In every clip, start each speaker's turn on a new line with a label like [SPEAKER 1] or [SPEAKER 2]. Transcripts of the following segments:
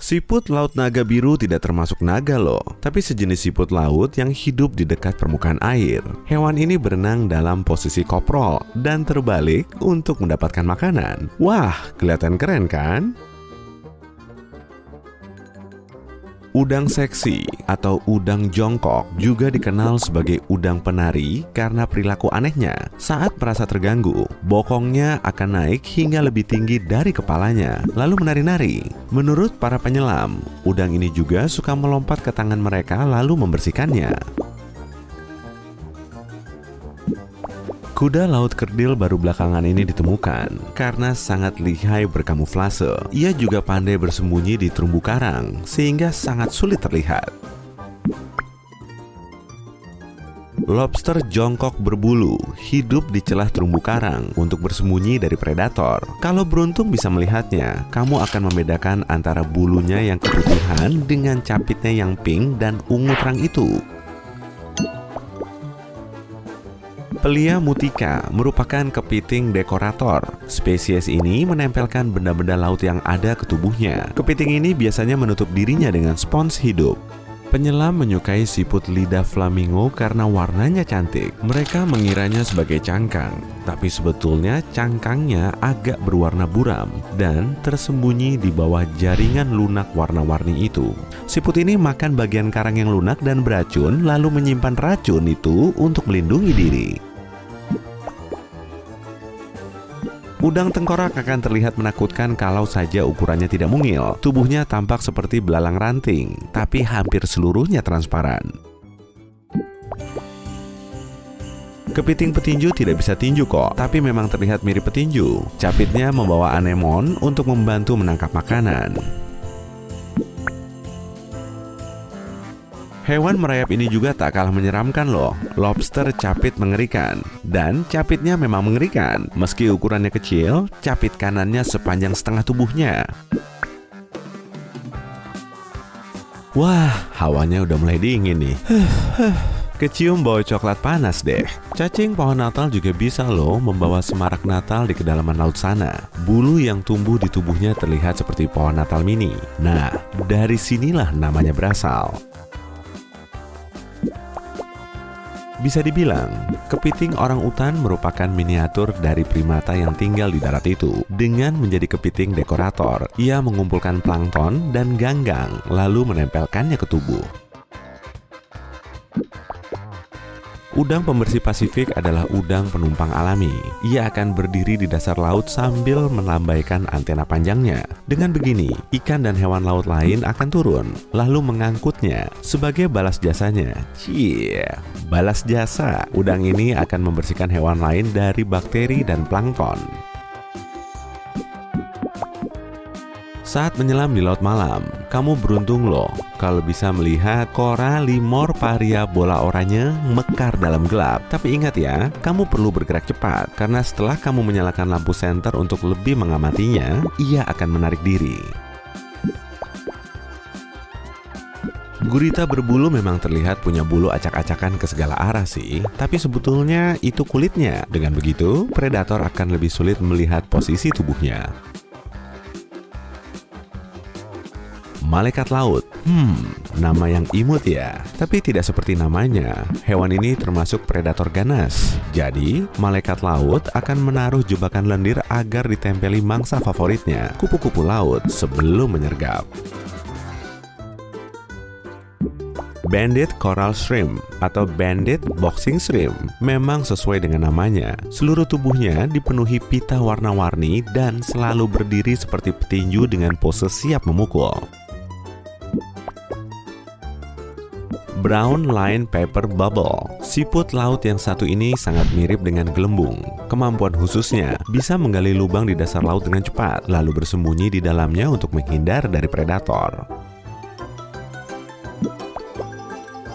[SPEAKER 1] Siput laut naga biru tidak termasuk naga loh, tapi sejenis siput laut yang hidup di dekat permukaan air. Hewan ini berenang dalam posisi koprol dan terbalik untuk mendapatkan makanan. Wah, kelihatan keren kan? Udang seksi atau udang jongkok juga dikenal sebagai udang penari karena perilaku anehnya. Saat merasa terganggu, bokongnya akan naik hingga lebih tinggi dari kepalanya, lalu menari-nari. Menurut para penyelam, udang ini juga suka melompat ke tangan mereka lalu membersihkannya. Kuda laut kerdil baru belakangan ini ditemukan karena sangat lihai berkamuflase. Ia juga pandai bersembunyi di terumbu karang sehingga sangat sulit terlihat. Lobster jongkok berbulu hidup di celah terumbu karang untuk bersembunyi dari predator. Kalau beruntung bisa melihatnya, kamu akan membedakan antara bulunya yang keputihan dengan capitnya yang pink dan ungu terang itu. Pelia mutika merupakan kepiting dekorator. Spesies ini menempelkan benda-benda laut yang ada ke tubuhnya. Kepiting ini biasanya menutup dirinya dengan spons hidup. Penyelam menyukai siput lidah flamingo karena warnanya cantik. Mereka mengiranya sebagai cangkang, tapi sebetulnya cangkangnya agak berwarna buram dan tersembunyi di bawah jaringan lunak warna-warni itu. Siput ini makan bagian karang yang lunak dan beracun, lalu menyimpan racun itu untuk melindungi diri. Udang tengkorak akan terlihat menakutkan kalau saja ukurannya tidak mungil. Tubuhnya tampak seperti belalang ranting, tapi hampir seluruhnya transparan. Kepiting petinju tidak bisa tinju kok, tapi memang terlihat mirip petinju. Capitnya membawa anemon untuk membantu menangkap makanan. Hewan merayap ini juga tak kalah menyeramkan loh. Lobster capit mengerikan. Dan capitnya memang mengerikan. Meski ukurannya kecil, capit kanannya sepanjang setengah tubuhnya. Wah, hawanya udah mulai dingin nih. Kecium bau coklat panas deh. Cacing pohon Natal juga bisa loh membawa semarak Natal di kedalaman laut sana. Bulu yang tumbuh di tubuhnya terlihat seperti pohon Natal mini. Nah, dari sinilah namanya berasal. Bisa dibilang, kepiting orang utan merupakan miniatur dari primata yang tinggal di darat itu. Dengan menjadi kepiting dekorator, ia mengumpulkan plankton dan ganggang, lalu menempelkannya ke tubuh. Udang pembersih Pasifik adalah udang penumpang alami. Ia akan berdiri di dasar laut sambil melambaikan antena panjangnya. Dengan begini, ikan dan hewan laut lain akan turun, lalu mengangkutnya sebagai balas jasanya. Balas jasa. Udang ini akan membersihkan hewan lain dari bakteri dan plankton. Saat menyelam di laut malam, kamu beruntung loh kalau bisa melihat kora limor paria bola oranye mekar dalam gelap. Tapi ingat ya, kamu perlu bergerak cepat karena setelah kamu menyalakan lampu senter untuk lebih mengamatinya, ia akan menarik diri. Gurita berbulu memang terlihat punya bulu acak-acakan ke segala arah sih, tapi sebetulnya itu kulitnya. Dengan begitu, predator akan lebih sulit melihat posisi tubuhnya. Malaikat laut. Nama yang imut ya. Tapi tidak seperti namanya. Hewan ini termasuk predator ganas. Jadi, malaikat laut akan menaruh jebakan lendir agar ditempeli mangsa favoritnya, kupu-kupu laut, sebelum menyergap. Banded coral shrimp atau banded boxing shrimp memang sesuai dengan namanya. Seluruh tubuhnya dipenuhi pita warna-warni dan selalu berdiri seperti petinju dengan pose siap memukul. Brown line pepper bubble. Siput laut yang satu ini sangat mirip dengan gelembung. Kemampuan khususnya bisa menggali lubang di dasar laut dengan cepat, lalu bersembunyi di dalamnya untuk menghindar dari predator.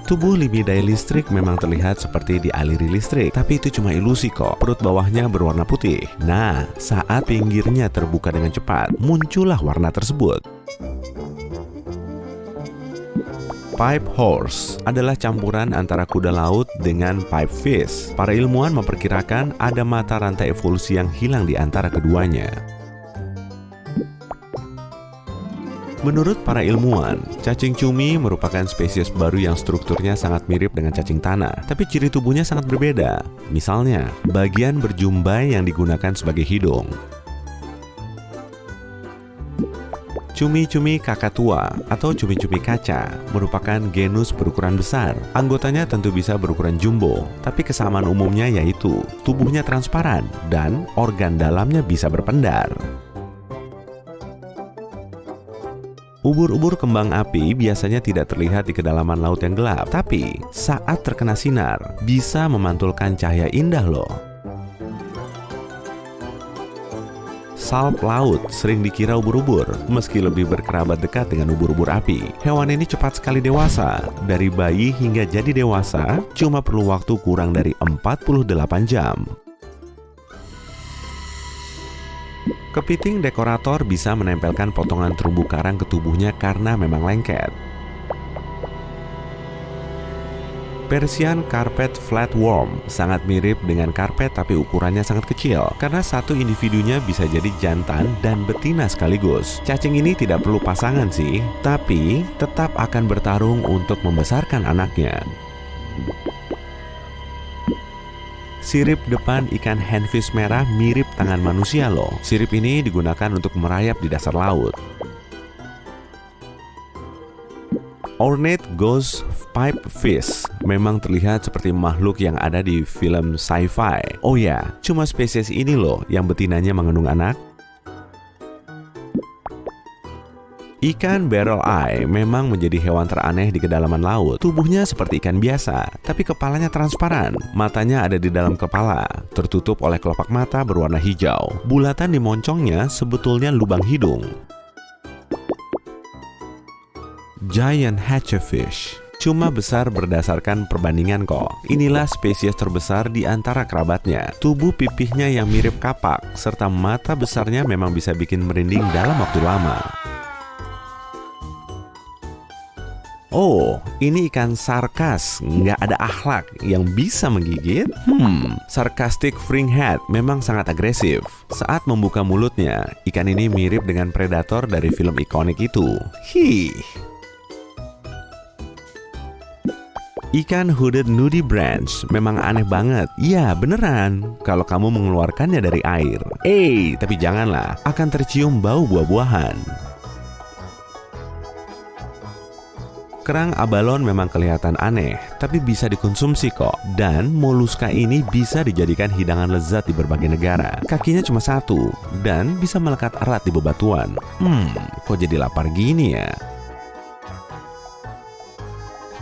[SPEAKER 1] Tubuh libidai listrik memang terlihat seperti dialiri listrik, tapi itu cuma ilusi kok. Perut bawahnya berwarna putih. Nah, saat pinggirnya terbuka dengan cepat, muncullah warna tersebut. Pipe horse adalah campuran antara kuda laut dengan pipe fish. Para ilmuwan memperkirakan ada mata rantai evolusi yang hilang di antara keduanya. Menurut para ilmuwan, cacing cumi merupakan spesies baru yang strukturnya sangat mirip dengan cacing tanah, tapi ciri tubuhnya sangat berbeda. Misalnya, bagian berjumbai yang digunakan sebagai hidung. Cumi-cumi kakatua atau cumi-cumi kaca merupakan genus berukuran besar. Anggotanya tentu bisa berukuran jumbo, tapi kesamaan umumnya yaitu tubuhnya transparan dan organ dalamnya bisa berpendar. Ubur-ubur kembang api biasanya tidak terlihat di kedalaman laut yang gelap, tapi saat terkena sinar bisa memantulkan cahaya indah loh. Salp laut sering dikira ubur-ubur, meski lebih berkerabat dekat dengan ubur-ubur api. Hewan ini cepat sekali dewasa, dari bayi hingga jadi dewasa cuma perlu waktu kurang dari 48 jam. Kepiting dekorator bisa menempelkan potongan terumbu karang ke tubuhnya karena memang lengket. Persian carpet flatworm sangat mirip dengan karpet tapi ukurannya sangat kecil karena satu individunya bisa jadi jantan dan betina sekaligus. Cacing ini tidak perlu pasangan sih, tapi tetap akan bertarung untuk membesarkan anaknya. Sirip depan ikan handfish merah mirip tangan manusia loh. Sirip ini digunakan untuk merayap di dasar laut. Ornate ghost pipefish memang terlihat seperti makhluk yang ada di film sci-fi. Oh ya, cuma spesies ini loh yang betinanya mengandung anak. Ikan barrel eye memang menjadi hewan teraneh di kedalaman laut. Tubuhnya seperti ikan biasa, tapi kepalanya transparan. Matanya ada di dalam kepala, tertutup oleh kelopak mata berwarna hijau. Bulatan di moncongnya sebetulnya lubang hidung. Giant hatchefish cuma besar berdasarkan perbandingan kok. Inilah spesies terbesar di antara kerabatnya. Tubuh pipihnya yang mirip kapak, serta mata besarnya memang bisa bikin merinding dalam waktu lama. Oh, ini ikan sarkas, nggak ada akhlak yang bisa menggigit? Sarcastic fringhead memang sangat agresif. Saat membuka mulutnya, ikan ini mirip dengan predator dari film ikonik itu. Ikan hooded nudibranch memang aneh banget. Ya, beneran. Kalau kamu mengeluarkannya dari air. Tapi janganlah, akan tercium bau buah-buahan. Kerang abalon memang kelihatan aneh, tapi bisa dikonsumsi kok. Dan moluska ini bisa dijadikan hidangan lezat di berbagai negara. Kakinya cuma satu, dan bisa melekat erat di bebatuan. Kok jadi lapar gini ya?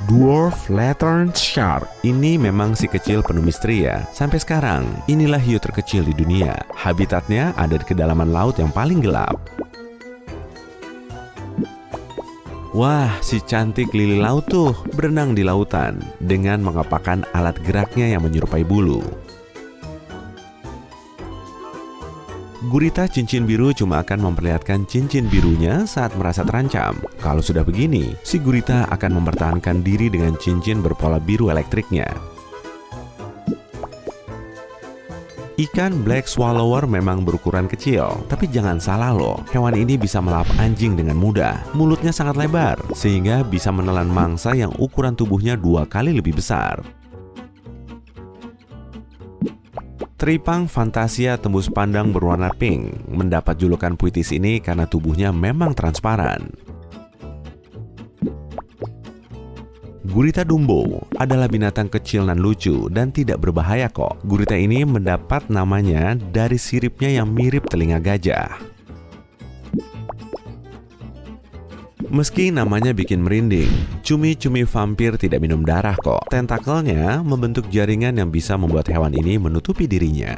[SPEAKER 1] Dwarf lantern shark ini memang si kecil penuh misteri ya. Sampai sekarang, inilah hiu terkecil di dunia. Habitatnya ada di kedalaman laut yang paling gelap. Wah, si cantik lili laut tuh berenang di lautan dengan mengepakkan alat geraknya yang menyerupai bulu. Gurita cincin biru cuma akan memperlihatkan cincin birunya saat merasa terancam. Kalau sudah begini, si gurita akan mempertahankan diri dengan cincin berpola biru elektriknya. Ikan black swallower memang berukuran kecil, tapi jangan salah loh, hewan ini bisa melahap anjing dengan mudah. Mulutnya sangat lebar, sehingga bisa menelan mangsa yang ukuran tubuhnya 2 kali lebih besar. Tripang fantasia tembus pandang berwarna pink mendapat julukan puitis ini karena tubuhnya memang transparan. Gurita dumbo adalah binatang kecil dan lucu dan tidak berbahaya kok. Gurita ini mendapat namanya dari siripnya yang mirip telinga gajah. Meski namanya bikin merinding, cumi-cumi vampir tidak minum darah kok. Tentakelnya membentuk jaringan yang bisa membuat hewan ini menutupi dirinya.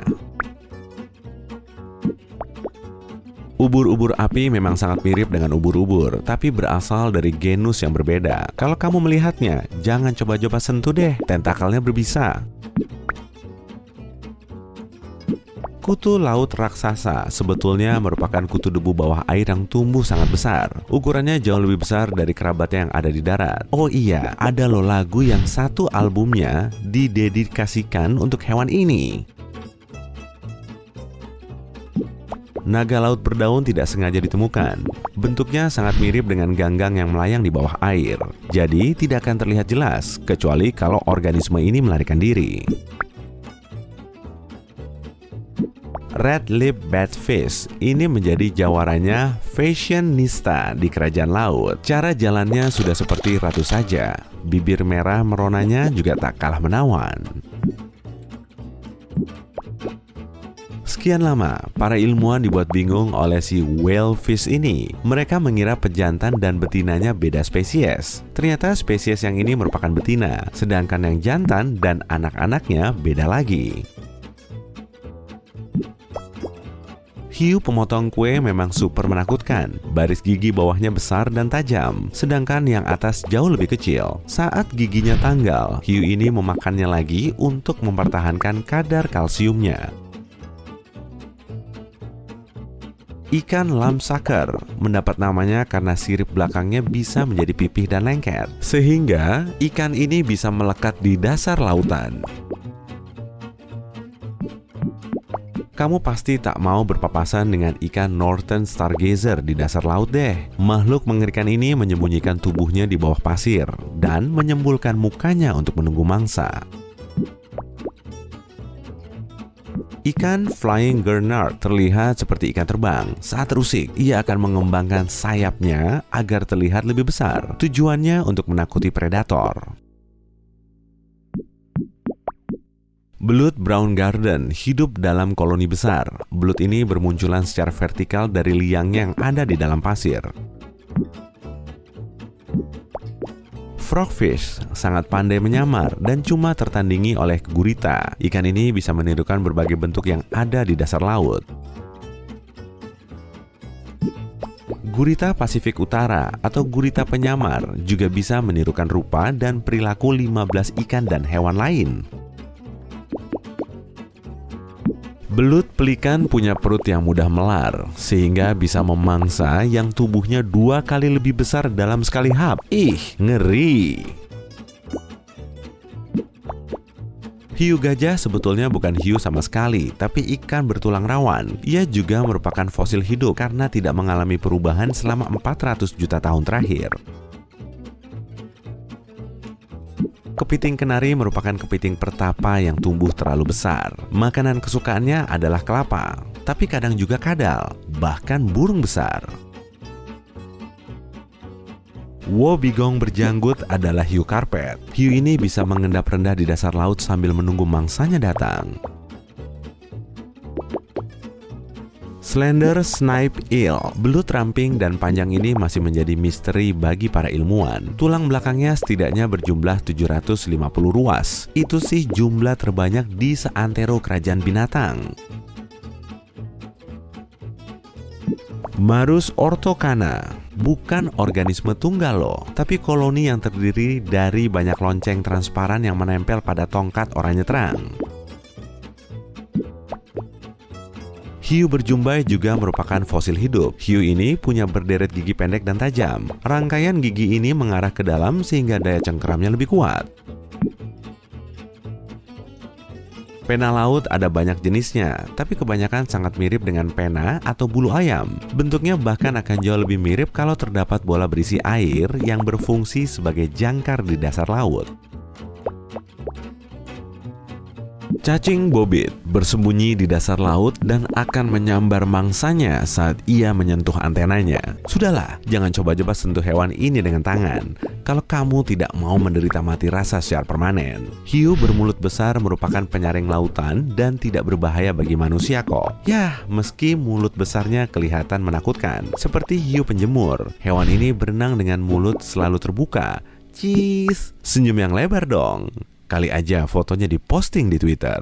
[SPEAKER 1] Ubur-ubur api memang sangat mirip dengan ubur-ubur, tapi berasal dari genus yang berbeda. Kalau kamu melihatnya, jangan coba-coba sentuh deh, tentakelnya berbisa. Kutu laut raksasa sebetulnya merupakan kutu debu bawah air yang tumbuh sangat besar. Ukurannya jauh lebih besar dari kerabatnya yang ada di darat. Oh iya, ada loh lagu yang satu albumnya didedikasikan untuk hewan ini. Naga laut berdaun tidak sengaja ditemukan. Bentuknya sangat mirip dengan ganggang yang melayang di bawah air. Jadi tidak akan terlihat jelas, kecuali kalau organisme ini melarikan diri. Red Lip Batfish ini menjadi jawarannya fashionista di kerajaan laut. Cara jalannya sudah seperti ratu saja. Bibir merah meronanya juga tak kalah menawan. Sekian lama, para ilmuwan dibuat bingung oleh si whale fish ini. Mereka mengira pejantan dan betinanya beda spesies. Ternyata spesies yang ini merupakan betina, sedangkan yang jantan dan anak-anaknya beda lagi. Hiu pemotong kue memang super menakutkan. Baris gigi bawahnya besar dan tajam, sedangkan yang atas jauh lebih kecil. Saat giginya tanggal, hiu ini memakannya lagi untuk mempertahankan kadar kalsiumnya. Ikan lamsucker mendapat namanya karena sirip belakangnya bisa menjadi pipih dan lengket, sehingga ikan ini bisa melekat di dasar lautan. Kamu pasti tak mau berpapasan dengan ikan Northern Stargazer di dasar laut deh. Makhluk mengerikan ini menyembunyikan tubuhnya di bawah pasir dan menyembulkan mukanya untuk menunggu mangsa. Ikan Flying Gurnard terlihat seperti ikan terbang. Saat terusik, ia akan mengembangkan sayapnya agar terlihat lebih besar. Tujuannya untuk menakuti predator. Belut Brown Garden hidup dalam koloni besar. Belut ini bermunculan secara vertikal dari liangnya yang ada di dalam pasir. Frogfish sangat pandai menyamar dan cuma tertandingi oleh gurita. Ikan ini bisa menirukan berbagai bentuk yang ada di dasar laut. Gurita Pasifik Utara atau gurita penyamar juga bisa menirukan rupa dan perilaku 15 ikan dan hewan lain. Belut pelikan punya perut yang mudah melar, sehingga bisa memangsa yang tubuhnya 2 kali lebih besar dalam sekali hap. Ih, ngeri! Hiu gajah sebetulnya bukan hiu sama sekali, tapi ikan bertulang rawan. Ia juga merupakan fosil hidup karena tidak mengalami perubahan selama 400 juta tahun terakhir. Kepiting kenari merupakan kepiting pertapa yang tumbuh terlalu besar. Makanan kesukaannya adalah kelapa, tapi kadang juga kadal, bahkan burung besar. Wobbegong berjanggut adalah hiu karpet. Hiu ini bisa mengendap rendah di dasar laut sambil menunggu mangsanya datang. Slender Snipe Eel, belut ramping dan panjang ini masih menjadi misteri bagi para ilmuwan. Tulang belakangnya setidaknya berjumlah 750 ruas. Itu sih jumlah terbanyak di seantero kerajaan binatang. Marus orthocana bukan organisme tunggal loh, tapi koloni yang terdiri dari banyak lonceng transparan yang menempel pada tongkat oranye terang. Hiu berjumbai juga merupakan fosil hidup. Hiu ini punya berderet gigi pendek dan tajam. Rangkaian gigi ini mengarah ke dalam sehingga daya cengkeramnya lebih kuat. Pena laut ada banyak jenisnya, tapi kebanyakan sangat mirip dengan pena atau bulu ayam. Bentuknya bahkan akan jauh lebih mirip kalau terdapat bola berisi air yang berfungsi sebagai jangkar di dasar laut. Cacing bobit bersembunyi di dasar laut dan akan menyambar mangsanya saat ia menyentuh antenanya. Sudahlah, jangan coba-coba sentuh hewan ini dengan tangan kalau kamu tidak mau menderita mati rasa secara permanen. Hiu bermulut besar merupakan penyaring lautan dan tidak berbahaya bagi manusia kok. Yah, meski mulut besarnya kelihatan menakutkan, seperti hiu penjemur. Hewan ini berenang dengan mulut selalu terbuka. Cheese, senyum yang lebar dong. Kali aja fotonya diposting di Twitter.